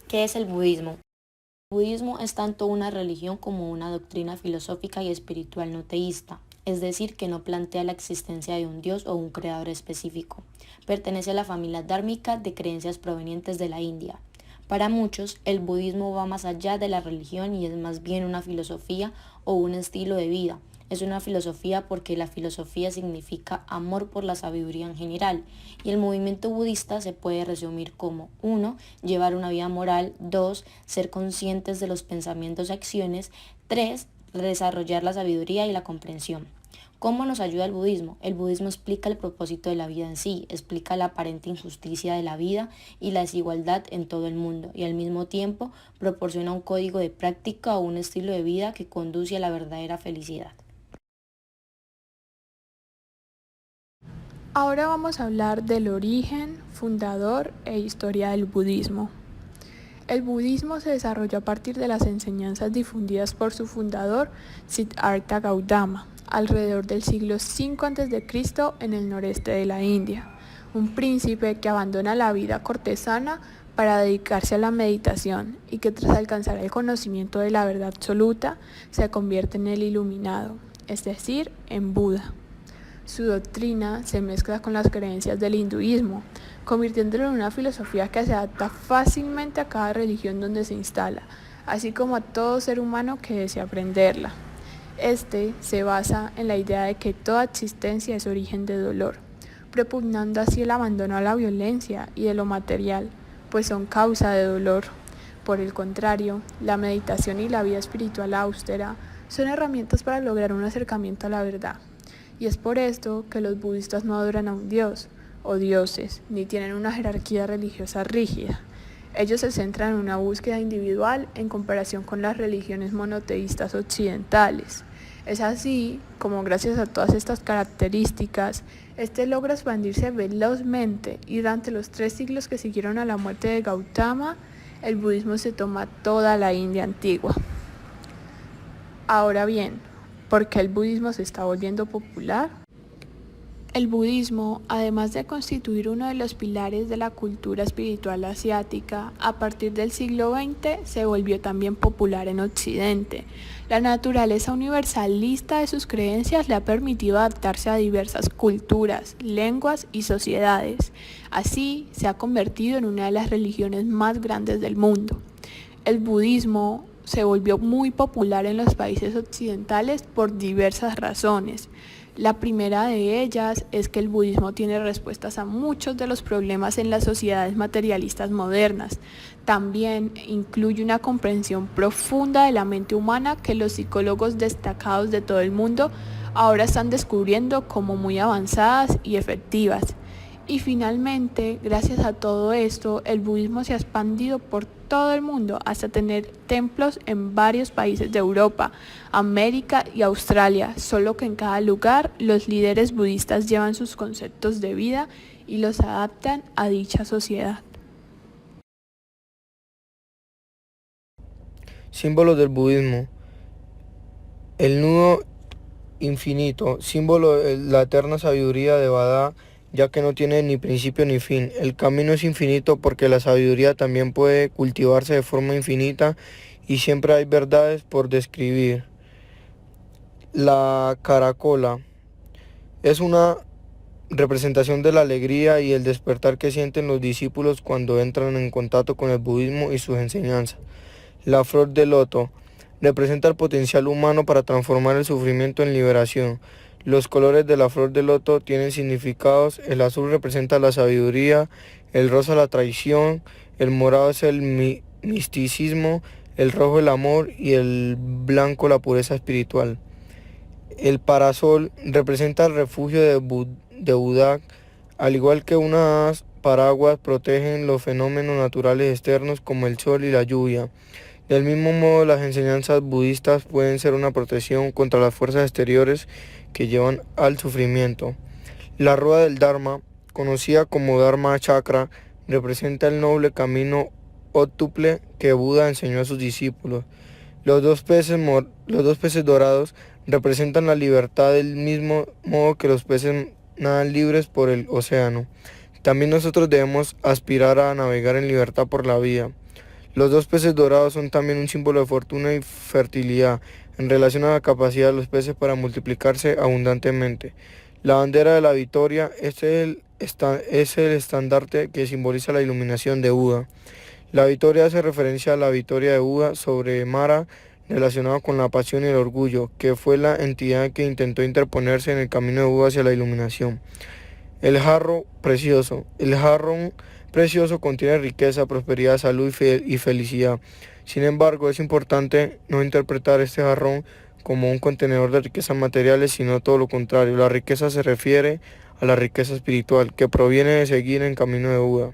¿Qué es el budismo? El budismo es tanto una religión como una doctrina filosófica y espiritual no teísta, es decir, que no plantea la existencia de un dios o un creador específico. Pertenece a la familia dármica de creencias provenientes de la India. Para muchos, el budismo va más allá de la religión y es más bien una filosofía o un estilo de vida. Es una filosofía porque la filosofía significa amor por la sabiduría en general y el movimiento budista se puede resumir como 1. Llevar una vida moral, 2. Ser conscientes de los pensamientos y acciones, 3. Desarrollar la sabiduría y la comprensión. ¿Cómo nos ayuda el budismo? El budismo explica el propósito de la vida en sí, explica la aparente injusticia de la vida y la desigualdad en todo el mundo y al mismo tiempo proporciona un código de práctica o un estilo de vida que conduce a la verdadera felicidad. Ahora vamos a hablar del origen, fundador e historia del budismo. El budismo se desarrolló a partir de las enseñanzas difundidas por su fundador, Siddhartha Gautama, alrededor del siglo V a.C. en el noreste de la India, un príncipe que abandona la vida cortesana para dedicarse a la meditación y que tras alcanzar el conocimiento de la verdad absoluta se convierte en el iluminado, es decir, en Buda. Su doctrina se mezcla con las creencias del hinduismo, convirtiéndolo en una filosofía que se adapta fácilmente a cada religión donde se instala, así como a todo ser humano que desea aprenderla. Este se basa en la idea de que toda existencia es origen de dolor, propugnando así el abandono a la violencia y de lo material, pues son causa de dolor. Por el contrario, la meditación y la vida espiritual austera son herramientas para lograr un acercamiento a la verdad. Y es por esto que los budistas no adoran a un dios o dioses, ni tienen una jerarquía religiosa rígida. Ellos se centran en una búsqueda individual en comparación con las religiones monoteístas occidentales. Es así como gracias a todas estas características, este logra expandirse velozmente y durante los 3 siglos que siguieron a la muerte de Gautama, el budismo se toma toda la India antigua. Ahora bien, ¿por qué el budismo se está volviendo popular? El budismo, además de constituir uno de los pilares de la cultura espiritual asiática, a partir del siglo XX se volvió también popular en Occidente. La naturaleza universalista de sus creencias le ha permitido adaptarse a diversas culturas, lenguas y sociedades. Así, se ha convertido en una de las religiones más grandes del mundo. El budismo se volvió muy popular en los países occidentales por diversas razones. La primera de ellas es que el budismo tiene respuestas a muchos de los problemas en las sociedades materialistas modernas. También incluye una comprensión profunda de la mente humana que los psicólogos destacados de todo el mundo ahora están descubriendo como muy avanzadas y efectivas. Y finalmente, gracias a todo esto, el budismo se ha expandido por todo el mundo hasta tener templos en varios países de Europa, América y Australia, solo que en cada lugar los líderes budistas llevan sus conceptos de vida y los adaptan a dicha sociedad. Símbolos del budismo. El nudo infinito, símbolo de la eterna sabiduría de Bada, ya que no tiene ni principio ni fin. El camino es infinito porque la sabiduría también puede cultivarse de forma infinita y siempre hay verdades por describir. La caracola es una representación de la alegría y el despertar que sienten los discípulos cuando entran en contacto con el budismo y sus enseñanzas. La flor de loto representa el potencial humano para transformar el sufrimiento en liberación. Los colores de la flor de loto tienen significados. El azul representa la sabiduría, el rosa la traición, el morado es el misticismo, el rojo el amor y el blanco la pureza espiritual. El parasol representa el refugio de Buda, al igual que unas paraguas protegen los fenómenos naturales externos como el sol y la lluvia. Del mismo modo, las enseñanzas budistas pueden ser una protección contra las fuerzas exteriores que llevan al sufrimiento. La rueda del Dharma, conocida como Dharma Chakra, representa el noble camino ótuple que Buda enseñó a sus discípulos. Los dos peces dorados representan la libertad del mismo modo que los peces nadan libres por el océano. También nosotros debemos aspirar a navegar en libertad por la vida. Los dos peces dorados son también un símbolo de fortuna y fertilidad, en relación a la capacidad de los peces para multiplicarse abundantemente. La bandera de la victoria es el estandarte que simboliza la iluminación de Buda. La victoria hace referencia a la victoria de Buda sobre Mara, relacionada con la pasión y el orgullo, que fue la entidad que intentó interponerse en el camino de Buda hacia la iluminación. El jarro precioso. El jarrón precioso contiene riqueza, prosperidad, salud y felicidad. Sin embargo, es importante no interpretar este jarrón como un contenedor de riquezas materiales, sino todo lo contrario. La riqueza se refiere a la riqueza espiritual, que proviene de seguir en camino de Buda.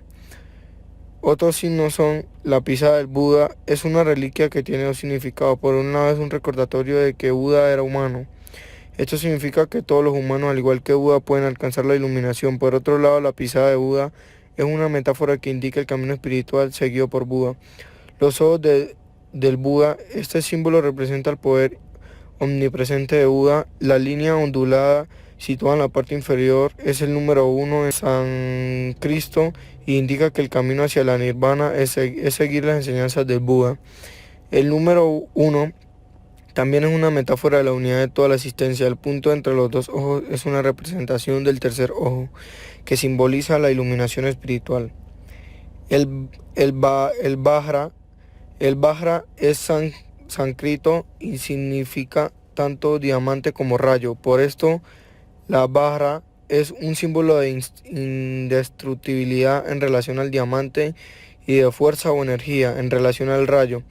Otros signos son la pisada del Buda. Es una reliquia que tiene dos significados. Por un lado es un recordatorio de que Buda era humano. Esto significa que todos los humanos, al igual que Buda, pueden alcanzar la iluminación. Por otro lado, la pisada de Buda es una metáfora que indica el camino espiritual seguido por Buda. Los ojos del Buda. Este símbolo representa el poder omnipresente de Buda. La línea ondulada situada en la parte inferior es el número 1 en sánscrito y indica que el camino hacia la nirvana es seguir las enseñanzas del Buda. El número 1 también es una metáfora de la unidad de toda la existencia. El punto entre los dos ojos es una representación del tercer ojo, que simboliza la iluminación espiritual. El Vajra es sánscrito y significa tanto diamante como rayo. Por esto, la Vajra es un símbolo de indestructibilidad en relación al diamante y de fuerza o energía en relación al rayo.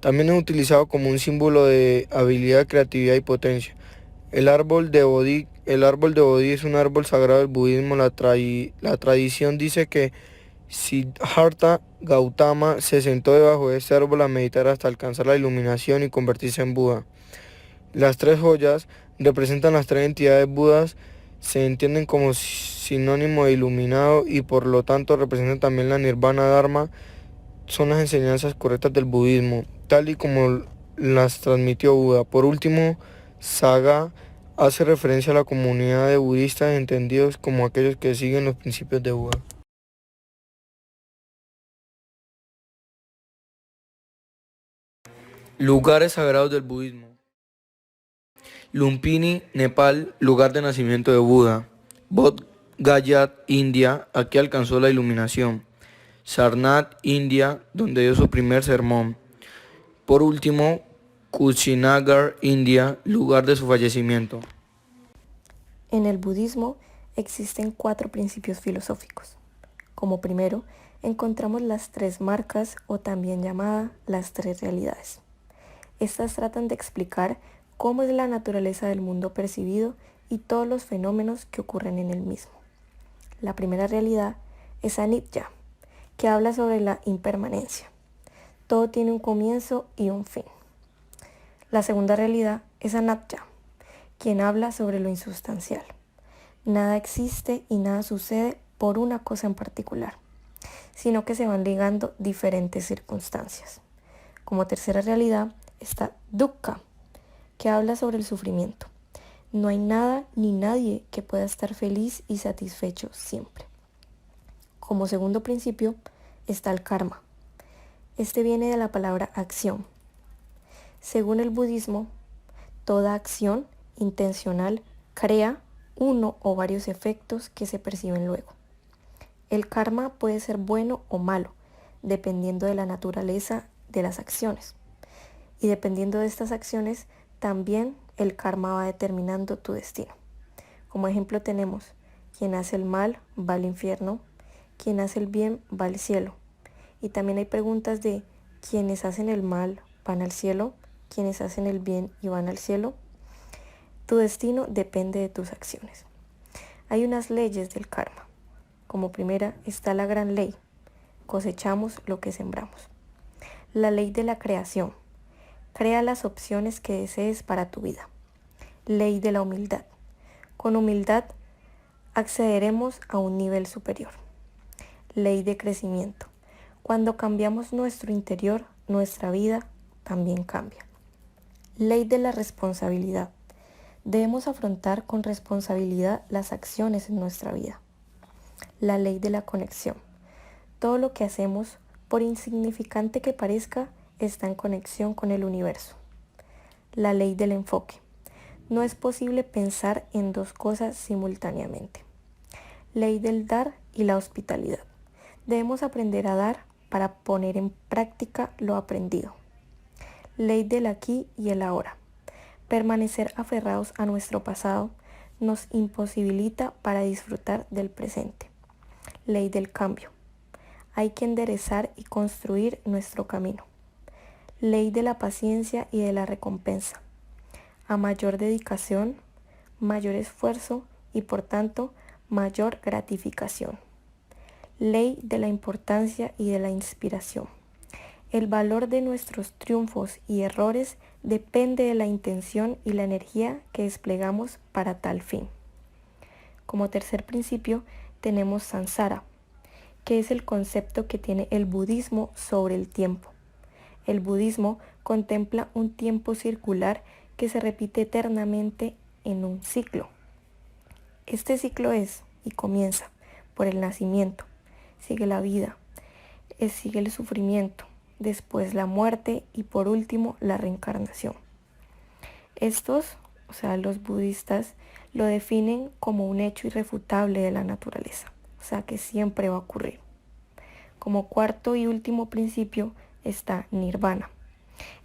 También es utilizado como un símbolo de habilidad, creatividad y potencia. El árbol de Bodhi es un árbol sagrado del budismo. La tradición dice que Siddhartha Gautama se sentó debajo de este árbol a meditar hasta alcanzar la iluminación y convertirse en Buda. Las tres joyas representan las tres entidades budas, se entienden como sinónimo de iluminado y por lo tanto representan también la nirvana dharma. Son las enseñanzas correctas del budismo, tal y como las transmitió Buda. Por último, Saga hace referencia a la comunidad de budistas entendidos como aquellos que siguen los principios de Buda. Lugares sagrados del budismo. Lumpini, Nepal, lugar de nacimiento de Buda. Bodh Gayat, India, aquí alcanzó la iluminación. Sarnath, India, donde dio su primer sermón. Por último, Kushinagar, India, lugar de su fallecimiento. En el budismo existen 4 principios filosóficos. Como primero, encontramos las 3 marcas o también llamadas las 3 realidades. Estas tratan de explicar cómo es la naturaleza del mundo percibido y todos los fenómenos que ocurren en el mismo. La primera realidad es Anicca, que habla sobre la impermanencia. Todo tiene un comienzo y un fin. La segunda realidad es Anatta, quien habla sobre lo insustancial. Nada existe y nada sucede por una cosa en particular, sino que se van ligando diferentes circunstancias. Como tercera realidad está Dukkha, que habla sobre el sufrimiento. No hay nada ni nadie que pueda estar feliz y satisfecho siempre. Como segundo principio está el karma. Este viene de la palabra acción. Según el budismo, toda acción intencional crea uno o varios efectos que se perciben luego. El karma puede ser bueno o malo, dependiendo de la naturaleza de las acciones. Y dependiendo de estas acciones, también el karma va determinando tu destino. Como ejemplo tenemos, quien hace el mal va al infierno, quien hace el bien va al cielo. Y también hay preguntas de quienes hacen el mal van al cielo, quienes hacen el bien y van al cielo. Tu destino depende de tus acciones. Hay unas leyes del karma. Como primera está la gran ley, cosechamos lo que sembramos. La ley de la creación, crea las opciones que desees para tu vida. Ley de la humildad, con humildad accederemos a un nivel superior. Ley de crecimiento, cuando cambiamos nuestro interior, nuestra vida también cambia. Ley de la responsabilidad, debemos afrontar con responsabilidad las acciones en nuestra vida. La ley de la conexión, todo lo que hacemos por insignificante que parezca, está en conexión con el universo. La ley del enfoque. No es posible pensar en dos cosas simultáneamente. Ley del dar y la hospitalidad. Debemos aprender a dar para poner en práctica lo aprendido. Ley del aquí y el ahora. Permanecer aferrados a nuestro pasado nos imposibilita para disfrutar del presente. Ley del cambio. Hay que enderezar y construir nuestro camino. Ley de la paciencia y de la recompensa. A mayor dedicación, mayor esfuerzo y por tanto mayor gratificación. Ley de la importancia y de la inspiración. El valor de nuestros triunfos y errores depende de la intención y la energía que desplegamos para tal fin. Como tercer principio tenemos Samsara, que es el concepto que tiene el budismo sobre el tiempo. El budismo contempla un tiempo circular que se repite eternamente en un ciclo. Este ciclo es y comienza por el nacimiento, sigue la vida, sigue el sufrimiento, después la muerte y por último la reencarnación. Estos, los budistas, lo definen como un hecho irrefutable de la naturaleza, que siempre va a ocurrir. Como cuarto y último principio está Nirvana.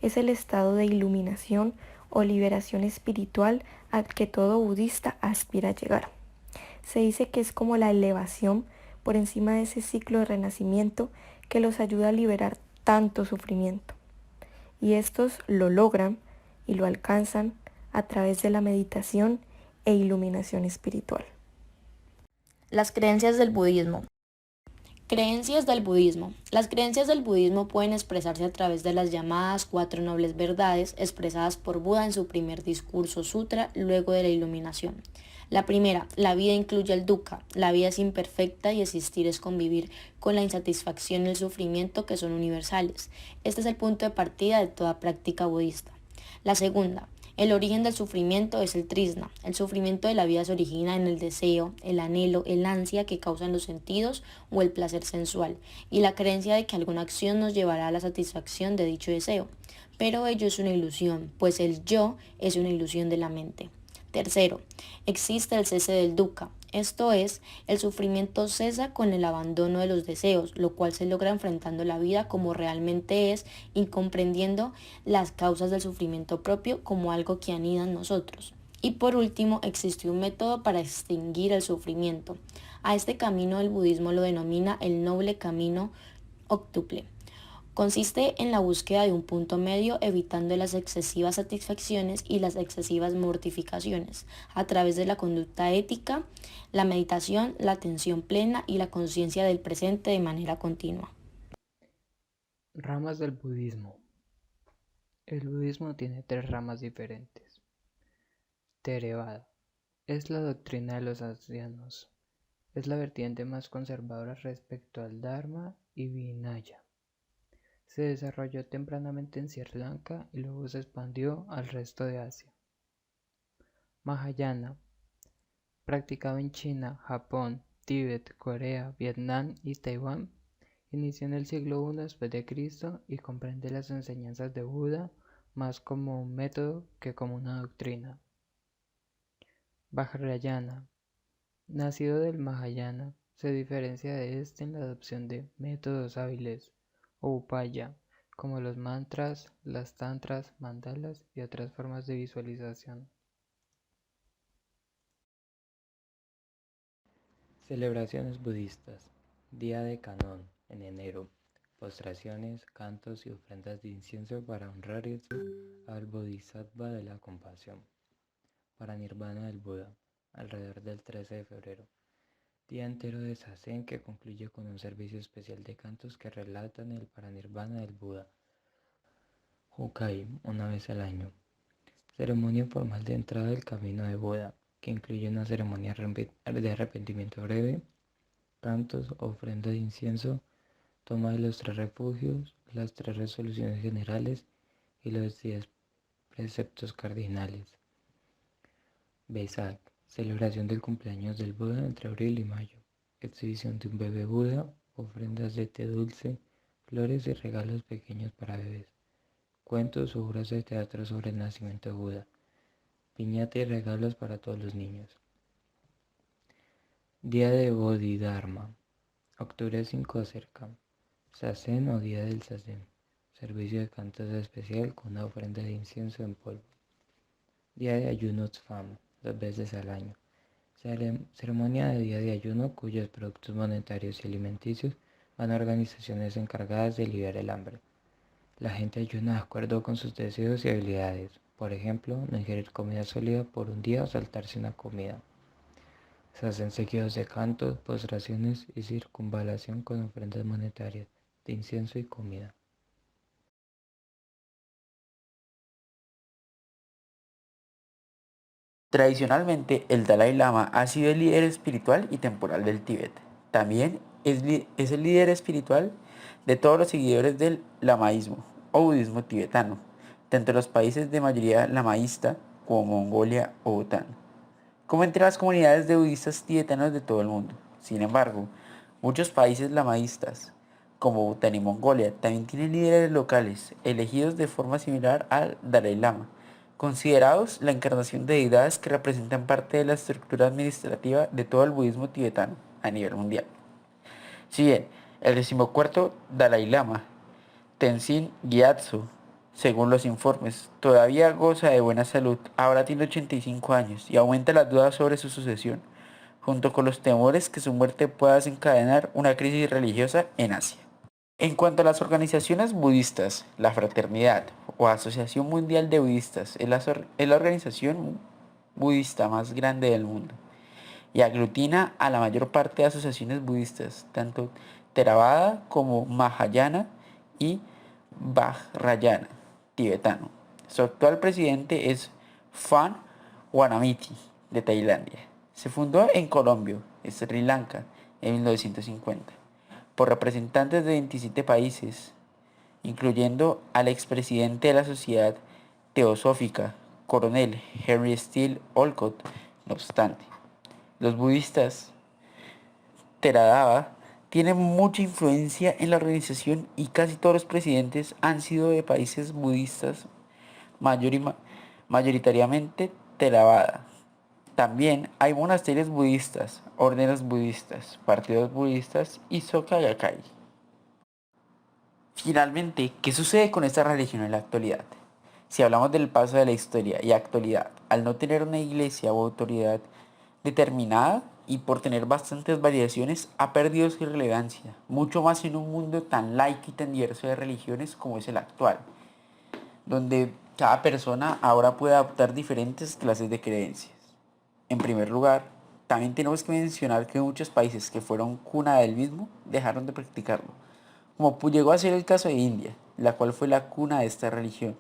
Es el estado de iluminación o liberación espiritual al que todo budista aspira a llegar. Se dice que es como la elevación por encima de ese ciclo de renacimiento que los ayuda a liberar tanto sufrimiento. Y estos lo logran y lo alcanzan a través de la meditación e iluminación espiritual. Las creencias del budismo. Creencias del budismo. Las creencias del budismo pueden expresarse a través de las llamadas 4 nobles verdades expresadas por Buda en su primer discurso sutra luego de la iluminación. La primera, la vida incluye el dukkha, la vida es imperfecta y existir es convivir con la insatisfacción y el sufrimiento que son universales. Este es el punto de partida de toda práctica budista. La segunda, el origen del sufrimiento es el trisna. El sufrimiento de la vida se origina en el deseo, el anhelo, el ansia que causan los sentidos o el placer sensual, y la creencia de que alguna acción nos llevará a la satisfacción de dicho deseo. Pero ello es una ilusión, pues el yo es una ilusión de la mente. Tercero, existe el cese del dukkha. Esto es, el sufrimiento cesa con el abandono de los deseos, lo cual se logra enfrentando la vida como realmente es y comprendiendo las causas del sufrimiento propio como algo que anida en nosotros. Y por último, existe un método para extinguir el sufrimiento. A este camino el budismo lo denomina el noble camino octuple. Consiste en la búsqueda de un punto medio evitando las excesivas satisfacciones y las excesivas mortificaciones a través de la conducta ética, la meditación, la atención plena y la conciencia del presente de manera continua. Ramas del budismo. El budismo tiene 3 ramas diferentes. Theravada es la doctrina de los ancianos. Es la vertiente más conservadora respecto al Dharma y Vinaya. Se desarrolló tempranamente en Sri Lanka y luego se expandió al resto de Asia. Mahayana, practicado en China, Japón, Tíbet, Corea, Vietnam y Taiwán, inició en el siglo I después de Cristo y comprende las enseñanzas de Buda más como un método que como una doctrina. Vajrayana, nacido del Mahayana, se diferencia de este en la adopción de métodos hábiles o upaya, como los mantras, las tantras, mandalas y otras formas de visualización. Celebraciones budistas. Día de Kannon, en enero. Postraciones, cantos y ofrendas de incienso para honrar al Bodhisattva de la compasión. Paranirvana del Buda, alrededor del 13 de febrero. Día entero de Zazen que concluye con un servicio especial de cantos que relatan el paranirvana del Buda. Hukai, una vez al año. Ceremonia formal de entrada del camino de Buda, que incluye una ceremonia de arrepentimiento breve, cantos, ofrenda de incienso, toma de los 3 refugios, las 3 resoluciones generales y los 10 preceptos cardinales. Vesak, celebración del cumpleaños del Buda entre abril y mayo, exhibición de un bebé Buda, ofrendas de té dulce, flores y regalos pequeños para bebés, cuentos o obras de teatro sobre el nacimiento de Buda, piñata y regalos para todos los niños. Día de Bodhidharma. Octubre 5 cerca. Sazen o Día del Sazen. Servicio de cantos especial con una ofrenda de incienso en polvo. Día de ayuno Tzfam, 2 veces al año. Ceremonia de día de ayuno cuyos productos monetarios y alimenticios van a organizaciones encargadas de aliviar el hambre. La gente ayuna de acuerdo con sus deseos y habilidades. Por ejemplo, no ingerir comida sólida por un día o saltarse una comida. Se hacen seguidos de cantos, postraciones y circunvalación con ofrendas monetarias, de incienso y comida. Tradicionalmente, el Dalai Lama ha sido el líder espiritual y temporal del Tíbet. También es el líder espiritual de todos los seguidores del lamaísmo o budismo tibetano, tanto en los países de mayoría lamaísta como Mongolia o Bután, como entre las comunidades de budistas tibetanos de todo el mundo. Sin embargo, muchos países lamaístas, como Bután y Mongolia, también tienen líderes locales, elegidos de forma similar al Dalai Lama, considerados la encarnación de deidades que representan parte de la estructura administrativa de todo el budismo tibetano a nivel mundial. Si bien el 14º Dalai Lama, Tenzin Gyatso, según los informes, todavía goza de buena salud, ahora tiene 85 años y aumenta las dudas sobre su sucesión, junto con los temores que su muerte pueda desencadenar una crisis religiosa en Asia. En cuanto a las organizaciones budistas, la Fraternidad o Asociación Mundial de Budistas es la organización budista más grande del mundo y aglutina a la mayor parte de asociaciones budistas, tanto Theravada como Mahayana y Vajrayana tibetano. Su actual presidente es Phan Wanamiti de Tailandia. Se fundó en Colombia, Sri Lanka, en 1950, por representantes de 27 países, incluyendo al expresidente de la Sociedad Teosófica, Coronel Henry Steele Olcott. No obstante, los budistas Theravada tienen mucha influencia en la organización y casi todos los presidentes han sido de países budistas, mayoritariamente Theravada. También hay monasterios budistas, órdenes budistas, partidos budistas y Soka Gakkai. Finalmente, ¿qué sucede con esta religión en la actualidad? Si hablamos del paso de la historia y actualidad, al no tener una iglesia o autoridad determinada y por tener bastantes variaciones, ha perdido su relevancia, mucho más en un mundo tan laico y tan diverso de religiones como es el actual, donde cada persona ahora puede adoptar diferentes clases de creencias. En primer lugar, también tenemos que mencionar que muchos países que fueron cuna del mismo dejaron de practicarlo, como llegó a ser el caso de India, la cual fue la cuna de esta religión,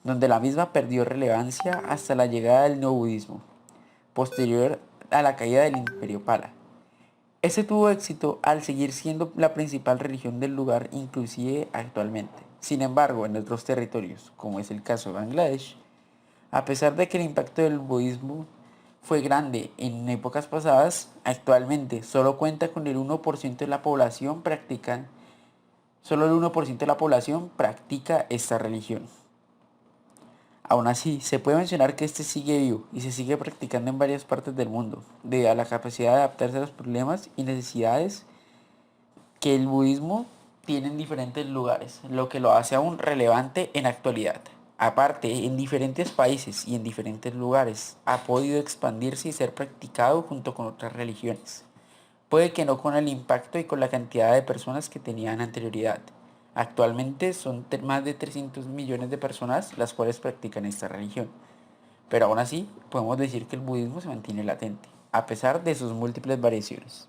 donde la misma perdió relevancia hasta la llegada del neobudismo, posterior a la caída del Imperio Pala. Este tuvo éxito al seguir siendo la principal religión del lugar, inclusive actualmente. Sin embargo, en otros territorios, como es el caso de Bangladesh, a pesar de que el impacto del budismo fue grande en épocas pasadas, actualmente solo cuenta con el 1% de la población solo el 1% de la población practica esta religión. Aún así, se puede mencionar que este sigue vivo y se sigue practicando en varias partes del mundo, debido a la capacidad de adaptarse a los problemas y necesidades que el budismo tiene en diferentes lugares, lo que lo hace aún relevante en la actualidad. Aparte, en diferentes países y en diferentes lugares ha podido expandirse y ser practicado junto con otras religiones. Puede que no con el impacto y con la cantidad de personas que tenían anterioridad. Actualmente son más de 300 millones de personas las cuales practican esta religión. Pero aún así, podemos decir que el budismo se mantiene latente, a pesar de sus múltiples variaciones.